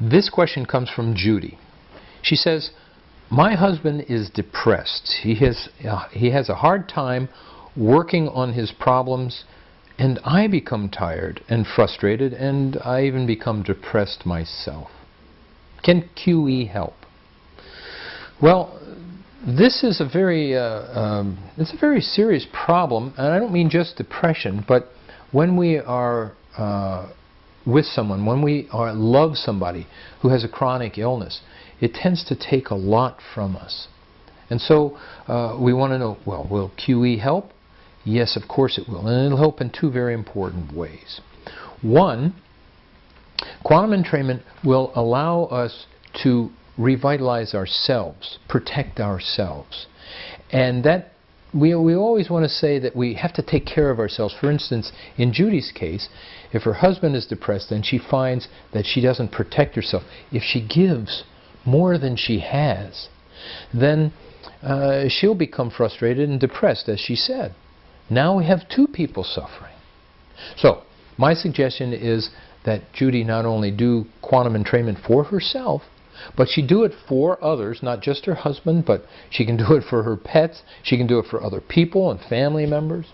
This question comes from Judy. She says, my husband is depressed. He has a hard time working on his problems, and I become tired and frustrated, and I even become depressed myself. Can QE help? Well, this is a very serious problem, and I don't mean just depression, but when we are with someone, when we love somebody who has a chronic illness, it tends to take a lot from us. And so we want to know, well, will QE help? Yes, of course it will. And it'll help in two very important ways. One, quantum entrainment will allow us to revitalize ourselves, protect ourselves. And that we always want to say that we have to take care of ourselves. For instance, in Judy's case, if her husband is depressed and she finds that she doesn't protect herself, if she gives more than she has, then she'll become frustrated and depressed, as she said. Now we have two people suffering. So, my suggestion is that Judy not only do quantum entrainment for herself, but she do it for others, not just her husband, but she can do it for her pets, she can do it for other people and family members.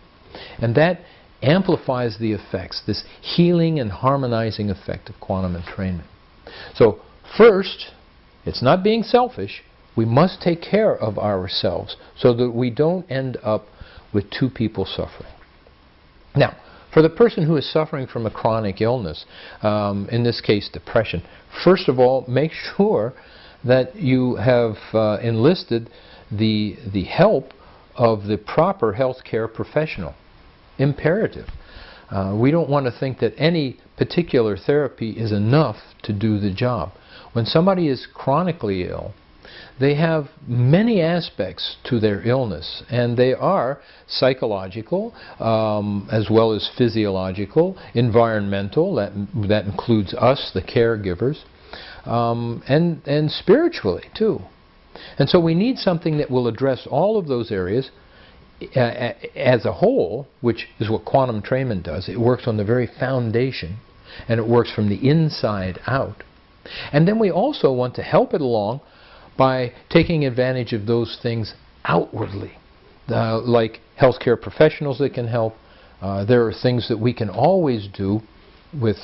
And that amplifies the effects, this healing and harmonizing effect of quantum entrainment. So, first, it's not being selfish. We must take care of ourselves so that we don't end up with two people suffering. Now, for the person who is suffering from a chronic illness, in this case depression, first of all, make sure that you have enlisted the help of the proper healthcare professional. Imperative. We don't want to think that any particular therapy is enough to do the job. When somebody is chronically ill, they have many aspects to their illness, and they are psychological, as well as physiological, environmental, that includes us, the caregivers, and spiritually too. And so we need something that will address all of those areas as a whole, which is what quantum entrainment does. It works on the very foundation, and it works from the inside out. And then we also want to help it along by taking advantage of those things outwardly, like healthcare professionals that can help. There are things that we can always do with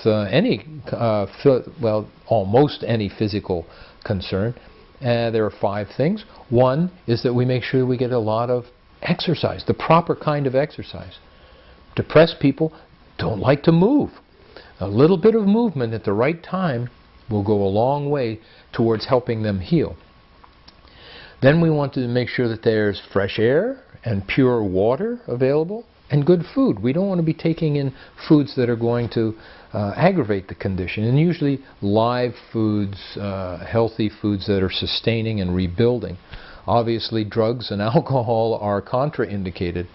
almost any physical concern. There are 5 things. One is that we make sure we get a lot of exercise, the proper kind of exercise. Depressed people don't like to move. A little bit of movement at the right time will go a long way towards helping them heal. Then we want to make sure that there's fresh air and pure water available and good food. We don't want to be taking in foods that are going to aggravate the condition. And usually live foods, healthy foods that are sustaining and rebuilding. Obviously drugs and alcohol are contraindicated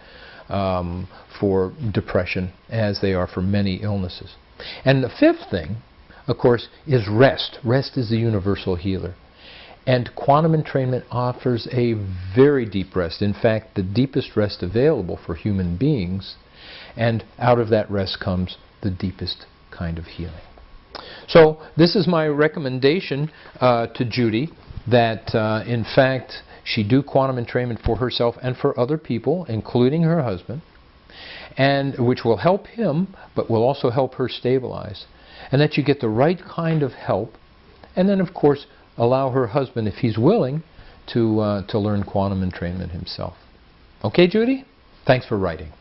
for depression, as they are for many illnesses. And the 5th thing, of course, is rest. Rest is the universal healer. And quantum entrainment offers a very deep rest. In fact, the deepest rest available for human beings. And out of that rest comes the deepest kind of healing. So this is my recommendation to Judy, that in fact she do quantum entrainment for herself and for other people, including her husband, and which will help him, but will also help her stabilize. And that you get the right kind of help, and then of course allow her husband, if he's willing, to learn quantum entrainment himself. Okay, Judy? Thanks for writing.